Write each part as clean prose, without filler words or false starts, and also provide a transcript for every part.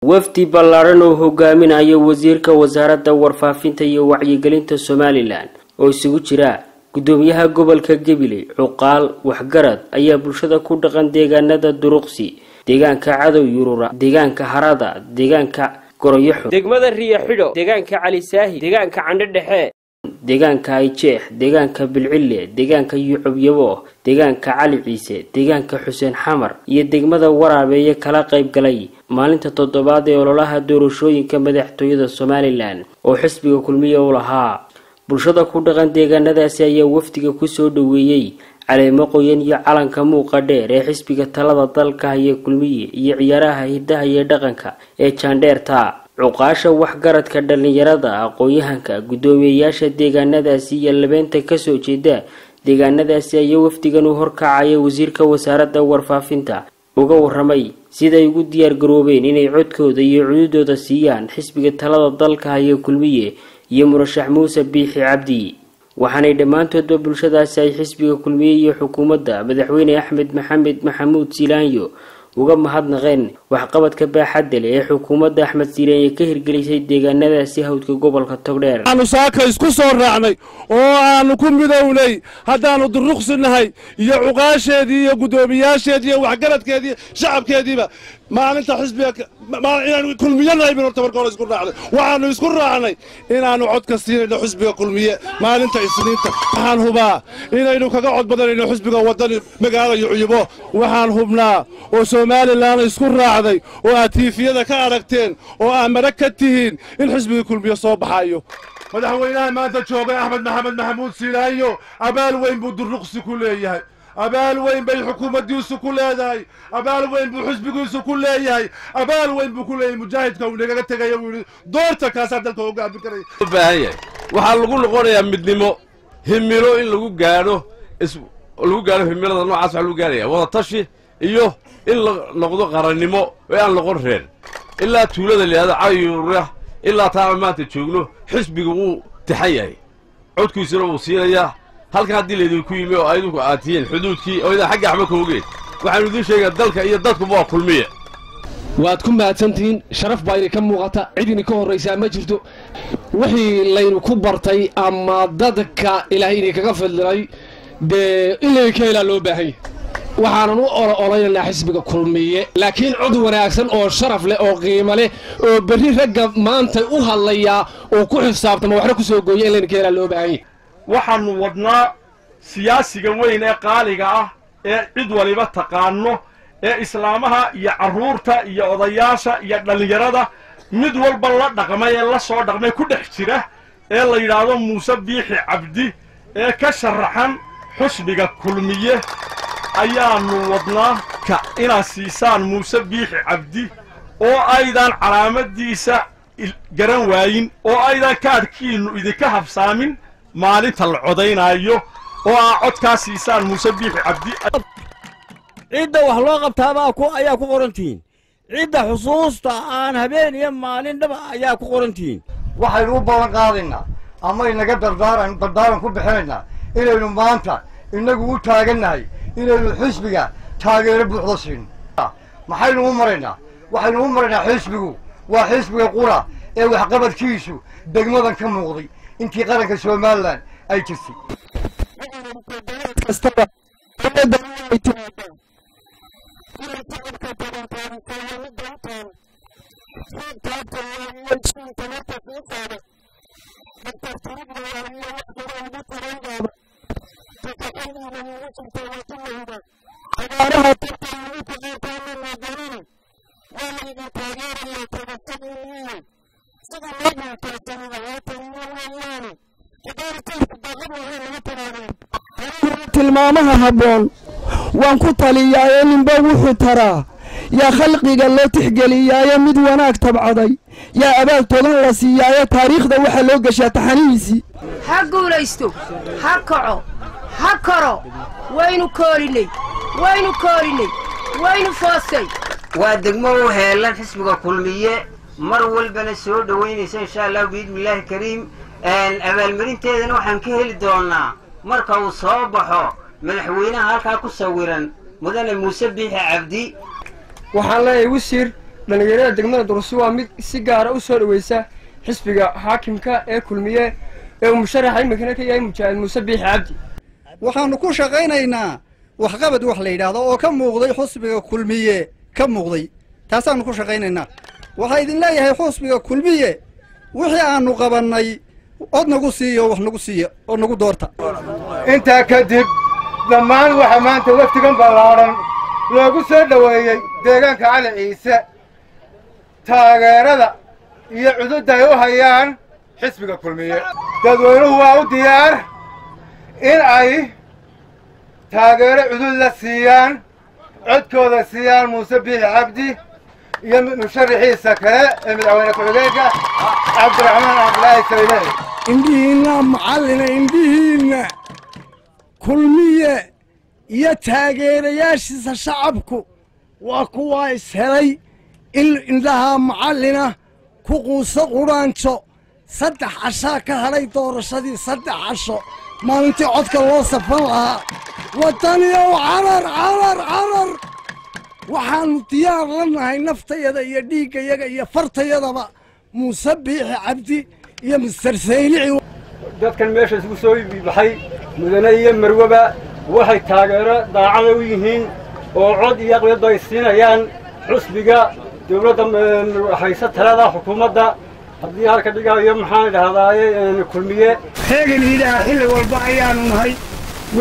wafdi ballaaran oo hogaaminaya wasiirka wasaaradda warfaafinta iyo wacyigelinta Somaliland oo isugu jira gudoomiyaha gobolka Gabiley Cuqaal waxgarad ayaa bulshada ku dhaqan deegaanada Duruqsi deegaanka Cadow Yurura deegaanka Harada deegaanka Goroyaxo degmada Riyaxidho deegaanka Cali Saahi deegaanka Candho Dhexe deegaanka Ayjeex deegaanka Bilcille deegaanka Yucubyabo deegaanka Cali Ciise deegaanka Xuseen Xamar iyo degmada Waraabeeye kala qayb galay maalinta toddobaad ee ololaha doorashooyinka madaxtooyada Somaliland oo xisbiga kulmiye u lahaa bulshada ku dhaqan deegaanadaasi ayaa wafdiga ku soo dhaweeyay caleemo qoyan iyo calanka muuqa dheer ee xisbiga talada dalka iyo kulmiye iyo ciyaaraha hidaha iyo dhaqanka ee Jaandheerta cuqaasha waxgaradka dhalinyarada aqoonyahanka gudoomiyayaasha deegaanadaasi iyo labeenta ka soo jeeda deegaanadaasi ayaa wafdigan u horkacaya wasiirka wasaaradda warfaafinta uga waramay sida ay ugu diyaar garoobeen inay codkooda iyo cududooda siiyaan xisbiga talada dalka iyo kulmiye iyo murashax Muuse Biixi Cabdi waxaanay dhamaantoodba bulshadaasi ay xisbiga kulmiye iyo xukuumadda madaxweyne Axmed Maxamed Maxamuud Silaanyo uga mahadnaqeen waxqabadka baaxadda leh ee xukuumadda Axmed Silaanyo ka hirgelisay deegaanadaasi hawdka gobolka Togdheer aanu saaka isku soo raacnay oo aanu ku midownay haddaanu duruqsinahay iyo cuqaasheedii iyo gudoomiyaasheedii iyo waxgaradkeedii shacabkeediiba maalinta xisbiga inaanu kulmiyanahay bin horta marka hore isku raacnay waxaanu isku raacnay inaanu cod ka siinayno xisbiga kulmiye maalinta isniinta waxaan hubaa inaynu kaga cod badanayno xisbiga wadani magaalada Yucubyabo waxaan hubnaa oo Somaliland isku raacday oo atiifiyada ka aragteen oo amara ka tihiin in xisbiga kulmiye soo baxayo madaxweynaha maanta jooga Axmed Maxamed Maxamuud Silaanyo abaal weyn buu duruqsi ku leeyahay abaal weyn bay xukuumaddiisu ku leedahay abaal weyn buu xisbigiisu ku leeyahay abaal weyn buu ku leeyahay mujaahidka uu naga tagay uu doorta kaasa dalka uga gaabin karay baahay waxa lagu noqonayaa midnimo himilo in lagu gaaro himilada noocaas waxa lagu gaaraya wada tashi iyo in la noqdo qarannimo oo aan noqon reer ilaa tuulada leeyahay Cayuura ilaa taa maanta joogno xisbigu uu taxayay codkiisuna uu siinaya halka hadii leeyahay ku yimi oo aydu aatiyeen xuduudkii oo ida xagga axma ka ogeed waxaanu idin sheegaa dalka iyo dadku waa kulmiye waad ku mahadsantiin sharaf baa idin ka muuqata cidina ka horeysa ma jirto wixii laynu ku bartay ama dadka ilaahay idin kaga fadlay de ilaa kale loo baahay waxaan u ololeynaa xisbiga kulmiye laakiin cod wanaagsan oo sharaf leh oo qiimo leh oo bari ragga maanta u hadlaya oo ku xisaabtama waxna ku soo gooyay ilaa kale loo baahay waxaanu wadnaa siyaasiga weyn ee qaaliga ah ee cid waliba taqaano ee islaamaha iyo caruurta iyo odayaasha iyo dhalinyarada mid walba la dhaqmay ee la soo dhaqmay ku dhex jira ee la yiraahdo Muuse Biixi Cabdi ee ka sharaxan xisbiga kulmiye ayaanu wadnaa ka ina siisaan Muuse Biixi Cabdi oo aydan calaamadiisa garan waayin oo aydan kaadkiinu idinka habsaamin maalinta la codeynayo oo codka siisaan Muuse Biixi Cabdi cida wax loo qabtaaba ku ayaa ku qorantiin cida xusuusta aan habeen iyo maalin dhab ayaa ku qorantiin waxaynu u balan qaadinaa ama inaga dardaaran ku bixinayna inaynu maanta inagu u taaganahay inaynu xisbiga taageero buuxda siin maxaynu u maraynaa waxaynu u maraynaa xisbigu waa xisbiga qura ee wax qabadkiisu degmadan ka muuqday intii qaranka Somaliland ay jirtay tilmaamaha habboon waan ku taliyaa ninba wuxuu taraa yaa khalqiga loo tixgeliyay mid wanaag tabcaday yaa abaal togan la siiyay taariikhda waxa loo gashaa taxaniisi ha guulaysto ha kaco ha karo waynu koorinay waynu foosay waa degmo u heelan xisbiga kulmiye mar walbana soo dhaweynaysa insha Allah biidmilaahi kariim abaalmarinteedana waxaan ka heli doonaa marka uu soo baxo madaxweynaha halka ku sawiran mudane Muuse Biixi Cabdi waxaan leeyahay wasiir dhalinyarada degmada Durso waa mid si gaar ah u soo dhaweysa xisbiga xaakimka ee kulmiye ee musharaxa imikana ka yahay Mujaahid Muuse Biixi Cabdi. waxaanu ku shaqaynaynaa waxqabad wax la yiraahdo oo ka muuqday xisbiga kulmiye ka muuqday taasaanu ku shaqaynaynaa. waxa idin leeyahay xisbiga kulmiye wixii aanu qabanay od nagu siiyo wax nagu siiyo oo nagu doorta. intaa kadib dhammaan waxa maanta waqtigan ballaaran loogu soo dhaweeyay deegaanka Cali Ciise taageerada iyo cudud ay u hayaan xisbiga kulmiye. dadweynuhu waa u diyaar in ay taageero cudud la siiyaan codkooda siiyaan Muuse Biixi Cabdi iyo musharaxiisa kale ee madaxweyne ku-xigeenka Cabdiraxmaan Cabdilaahi Sayne. indhihiinna macallina indhihiinna kulmiye iyo taageerayaashiisa shacabku waa kuwa ishelay in indhaha macallina ku quuso quraanjo 3 cashaa ka hadhay doorashadii 3 casho maalintii codka loo safan lahaa wadaniyow carar waxaanu diyaar la nahay naftayada iyo dhiiggayaga iyo fartayadaba Muuse Biixi Cabdi iyo Mr. Saynici. dadkan meesha isugu soo baxay mudane iyo marwaba waxay taageero daacad u yihiin oo cod iyo aqliyad ay siinayaan xisbiga dawladda haysa talada xukuumadda haddii halka dhigayo maxaan idhahdaay kulmiye heegan ilaa xilli walba ayaanu nahay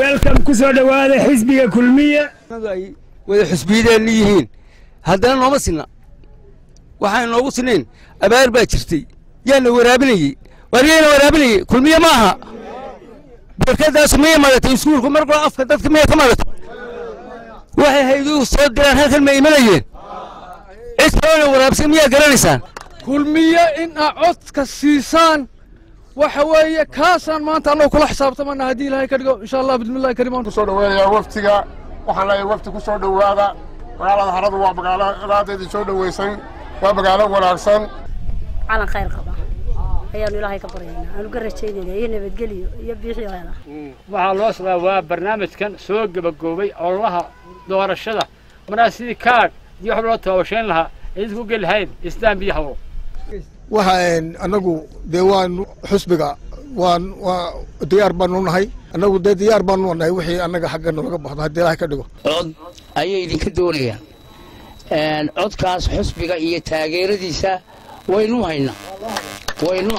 welcome ku soo dhawaada xisbiga kulmiye wada xisbiyadeen yihiin haddana nooma sinna waxaan noogu sinayn abaar baa jirtay yaana waraabinayay wariyayna waraabinayay kulmiye maaha barkadaas miya madatay iskuulku markuu afka dadka miya ka madatay waxay haydu soo diraan halkan ma imanayeen cid kalena waraabsan miyaa garanaysaan kulmiye in codka siisaan waxa weeye kaasaan maanta annagu kula xisaabtamana haddii ilaahay ka dhigo insha allah bismillahi kariimaan kusoo dhaweeyaa waftiga waxaan leeyahay wafti ku soo dhawaada magaalada haradu waa magaaladaadii soo dhaweysay waa magaalo wanaagsan calan khayr qaba ayaanu ilaahay ka baryaynaa aanu ka rajaynaynaa iyo nabadgelyo iyo biixi heela waxaa loo socdaa waa barnaamijkan soo gabagaboobay ololaha doorashada markaa sidii kaadh iyo wax loo taabashayn lahaa idinku geli lahayd istaan biyo hawlo waxaan anagu dee waan xusbiga waan diyaar baanu nahay anagu dee diyaar baanu nahay wixii anaga xagga nooga baxdo haddii ilaahay ka dhigo cod ayay idinka doonayaan codkaas xusbiga iyo taageeradiisa waynu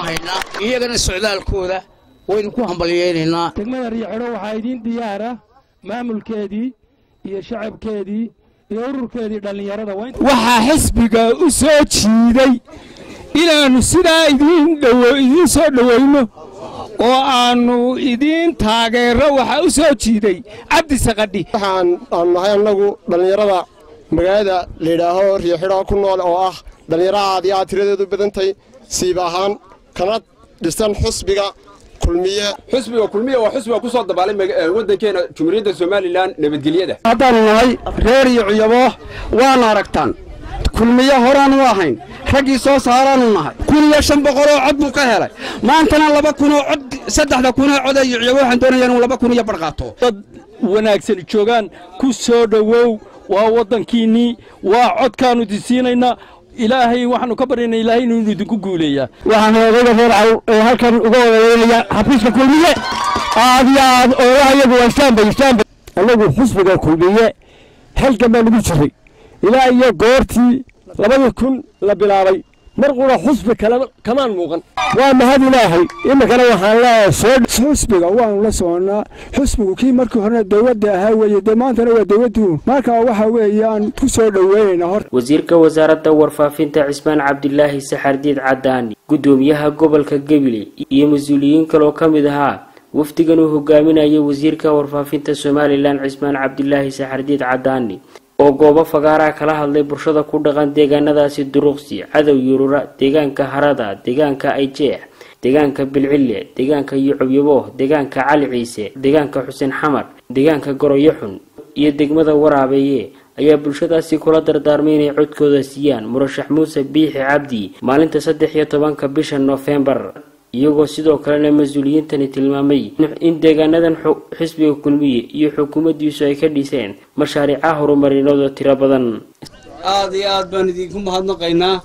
haynaa iyagana socdaalkooda waynu ku hambalyeeynaa degmada Riixiro waxaa idin diyaara maamulkeedii iyo shacabkeedii iyo ururkeedii dhalinyarada waxaa xisbiga u soo jiiday inaanu sidaa idin soo dhaweyno oo aanu idin taageero waxa u soo jiiday Cabdi Saqadhi. waxaan nahay anagu dhalinyarada magaalada leedaaho Riixiro ku nool oo ah dhalinyarada aad tiradeedu badantay siib ahaan kana dhisan xisbiga kulmiye. xisbiga kulmiye waa xisbiga ku soo dabaalay wadankeena Jamhuuriyadda Soomaaliland nabadgelyada. haddaan nahay reer iyo ciyabo waan aragtaan kulmiye horaan u ahayn raggii soo saaraanu nahay 1500 oo cod buu ka helay maantana 2000 oo cod 3000 oo cod ay ciyabo waxaan doonayaa inuu 2000 iyo bar qaato. dad wanaagsan joogaan ku soo dhawow waa wadankiini waa codkaanu disiinayna ilaahay waxaanu ka baryaynaa ilaahay inuu idinku guuleeyaa waxaan odayga reer caw halkan uga wadaynaya xafiiska kulmiye aad oo ayagu waan anagu xisbiga kulmiye halkan baan ugu jiray ilaa iyo goortii 2000 la bilaabay mar qura xisbi kale kamaan muuqan waa mahad ilaahay imikana waxaan leeyahay xisbiga waan la soconaa xisbigu kii markii hore dawladda ahaa weeye dee maantana waa dawladdu marka waxa weeyaan ku soo dhaweynaa hor wasiirka wasaaradda warfaafinta Cismaan Cabdilaahi Saxardiid Cadaani gudoomiyaha gobolka Gabiley iyo mas'uuliyiin kale oo kamid ahaa wafdigan uu hogaaminayay wasiirka warfaafinta Soomaaliland Cismaan Cabdilaahi Saxardiid Cadaani oo goobo fagaara kala hadlay bulshada ku dhaqan deegaanadaasi Duruqsi Cadow Yurura deegaanka Harada deegaanka Ayjeex deegaanka Bilcille deegaanka Yucubyabo deegaanka Cali Ciise deegaanka Xuseen Xamar deegaanka Goroyaxun iyo degmada Waraabeeye ayaa bulshadaasi kula dardaarmay inay codkooda siiyaan murashax Muuse Biixi Cabdi maalinta 13 bisha November iyagoo sidoo kalena mas'uuliyiintani tilmaamay in deegaanadan xisbiga kulmiye iyo xukuumaddiisu ay ka dhiseen mashaariic horumarineed oo tiro badan. aad iyo aad baan idinku mahadnaqaynaa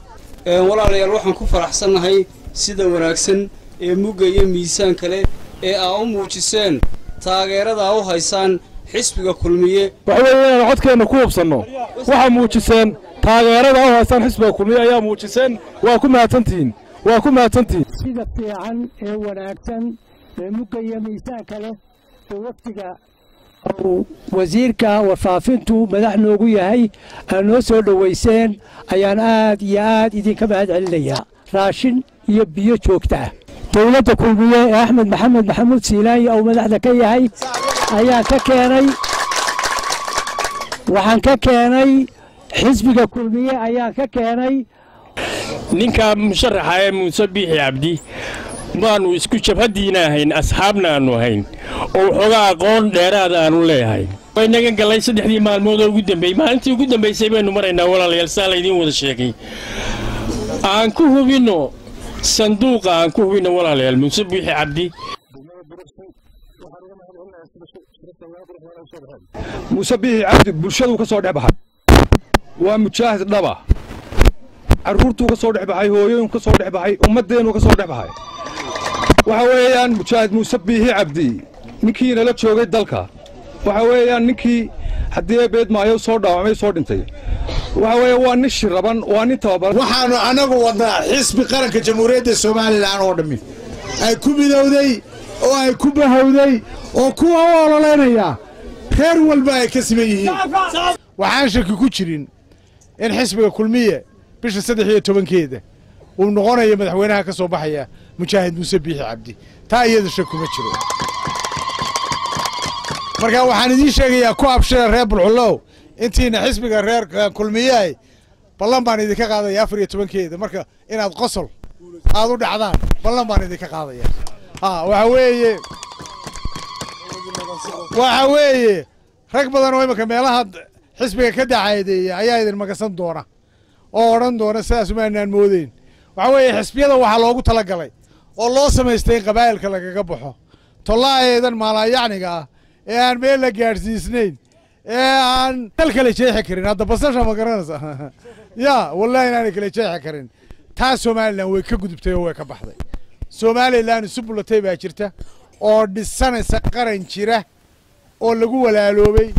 walaalayaal waxaan ku faraxsannahay sida wanaagsan ee mugga iyo miisaan kale ee aa u muujiseen taageerada aa u haysaan xisbiga kulmiye waxa weeye inaan codkeenna ku hubsanno waxaa muujiseen taageerada aa u haysaan xisbiga kulmiye ayaa muujiseen waa ku mahadsantihiin sida fiican ee wanaagsan ee mugga iyo miisaanka leh ee waftiga wasiirka warfaafintu madax noogu yahay aan noo soo dhowayseen ayaan aad iyo aad idinka mahad celinayaa raashin iyo biyo joogta ah dowladda kulmiye ee axmed maxamed maxamuud siilaanyi oo madaxda ka yahay ayaan ka keenay waxaan ka keenay xisbiga kulmiye ayaan ka keenay ninka musharaxa ee muuse biixi cabdi maanu isku jabhadiina ahayn asxaabna aanu ahayn oo waxoogaa aqoon dheeraada aanu leeyahay waynaga galay 3 maalmood oo ugu dambeeyay maalintii ugu dambeysay baynu maraynaa walaalayaal saa idiin wada sheegay aan ku hubino sanduuqa aan ku hubino walaalayaal muuse biixi cabdi muuse biixi cabdi bulshadu ka soo dhex baxay waa mujaahid dhaba carruurtuu ka soo dhex baxay hooyooyinku ka soo dhex baxay ummaddeenu ka soo dhex baxay waxa weeyaan mujaahid muuse biixi cabdi ninkii nala joogay dalka waxa weeyaan ninkii haddii beed maayo soo dhaawacmay soo dhintay waxa weeye waa nin shiraban waa nin tababar waxaanu anagu wadnaa xisbi qaranka jamhuuriyadda Soomaaliland oo dhammi ay ku midowday oo ay ku bahawday oo kuwa u ololeynaya reer walba ay ka siman yihiin waxaan shaki ku jirin in xisbiga kulmiye bisha 13keeda uu noqonayo madaxweynaha ka soo baxaya mujaahid muuse biixi cabdi taa iyada shaki ma jiro marka waxaan idin sheegayaa ku abshira reer bulxulow intiina xisbiga reer kulmiye ballan baan idinka qaadaya 14keeda marka inaad qosol aad u dhacdaan ballan baan idinka qaadaya waxa weeye rag badan oo imika meelaha xisbiga ka dacaydeeya ayaa idin magasan doona oo odhan doona sidaas uma aanaan moodeyn waxa weeye xisbiyada waxaa loogu talagalay oo loo samaystay in qabaa'ilka lagaga baxo tollaayeedan maalayacniga ah ee aan meel la gaadhsiisnayn ee aan dal kale jeexi karin hadda basasha ma garanaysa ya wallahi inaanay kale jeexi karin taa Somaliland way ka gudubtay oo way ka baxday Somaliland subulatay baa jirta oo dhisanaysa qaran jira oo lagu walaaloobay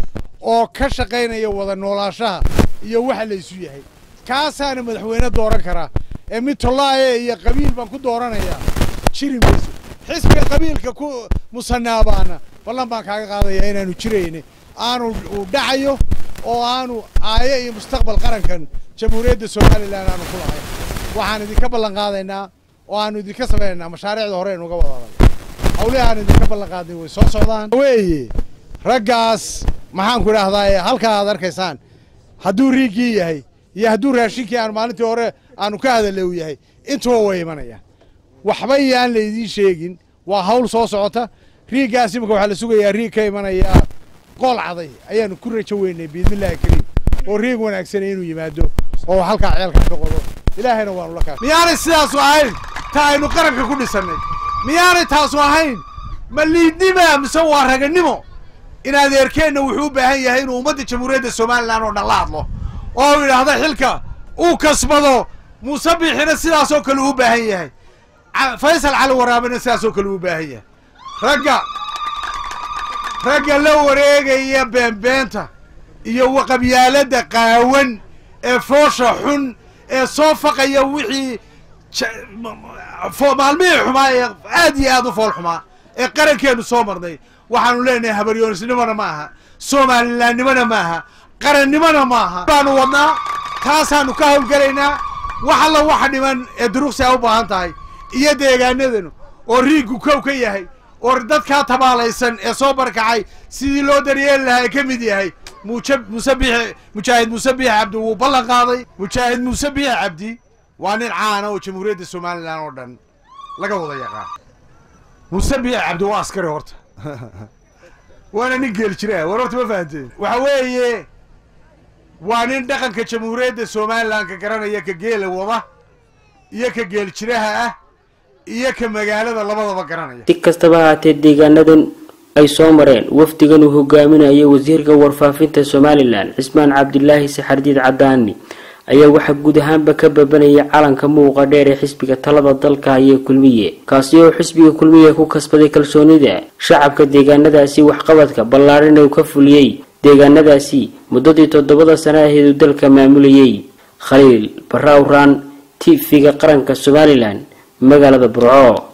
oo ka shaqeynaya wada noolaashaha iyo waxa la isu yahay kaasaana madaxweyne dooran kara ee mid tollaaye iyo qabiil baan ku dooranaya jiri mayso xisbiga qabiilka ku musanaabaana ballan baan kaaga qaadaya inaanu jirayne aanu u dhacayo oo aanu aaye iyo mustaqbal qarankan jamhuuriyadda Soomaaliland aanu ku lahayn waxaan idinka ballan qaadaynaa oo aanu idinka sameeynaa mashaariicda hore ee uga wada hawlahan idinka ballan qaadin way soo socdaan weeye raggaas maxaan ku raahdaa halka aad arkaysaan hadduu riigii yahay iyo hadduu raashinkii aan maalintii hore aanu ka hadalay uu yahay intuba way imanayaan waxba yaan la idiin sheegin waa hawl soo socota riigaas imika waxaa la sugayaa riig ka imanaya qool caday ayaanu ku rajo weynay biidmillaahi kariim oo riig wanaagsan inuu yimaado oo halkaa ceelka ka qodo ilaahayna waanu la kaashay miyaanay sidaasu ahayn ta aynu qaranka ku dhisannay miyaanay taasu ahayn ma liidnima mise waa raganimo in adeerkeenna wuxuu u baahan yahay inuu ummadda jamhuuriyadda Soomaaliland oo dhan la hadlo oo yidhaahdo xilka uu kasbado muuse biixina sidaasoo kale u baahan yahay faysal cali waraabina sidaasoo kale u baahan yahay ragga la wareegaya beenbeenta iyo qabyaaladda qaawan ee foosha xun ee soo faqaya wixii maalmihii xumaa ee aad iyo aad u fool xumaa ee qarankeenu soo marnay waxaanu leenahay habaryoonisnimona ma aha Soomaalilandnimona ma aha qarannimona ma aha baanu wadnaa taasaanu ka hawlgalaynaa wax alla waxa dhiman ee duruqsi u baahan tahay iyo deegaanadanu oo riigu kow ka yahay oo dadka tabaalaysan ee soo barkacay sidii loo daryeeli lahaa ka mid yahay mujaahid muuse biixi cabdi wuu ballan qaaday mujaahid muuse biixi cabdi waa nin caan oo jamhuuriyadda Soomaaliland oo dhan laga wada yaqaan muuse biixi cabdi waa askari horta وانا نقل جراه ورحت ما فهمتين وحويه وانين دقن كجمهورية Soomaaliland كقرنا ياك جيل وضع ياك جيل جراه ياك مجالات الله ما ذكرنا si kastaba haatee deegaanadan ay soo mareen wafdigan uu hogaaminayo wasiirka warfaafinta Somaliland Cismaan Cabdilaahi Saxardiid Cadaani ayaa waxa guud ahaanba ka babanaya calanka muuqa dheer ee xisbiga talada dalka ee kulmiye kaasi oo xisbiga kulmiye ku kasbaday kalsoonida shacabka deegaanadaasi waxqabadka ballaaran ee ka fuliyay deegaanadaasi muddadii 7 sano ahayd dalka maamulayay Khaliil Barawraan TV-ga qaranka Somaliland magaalada Burco.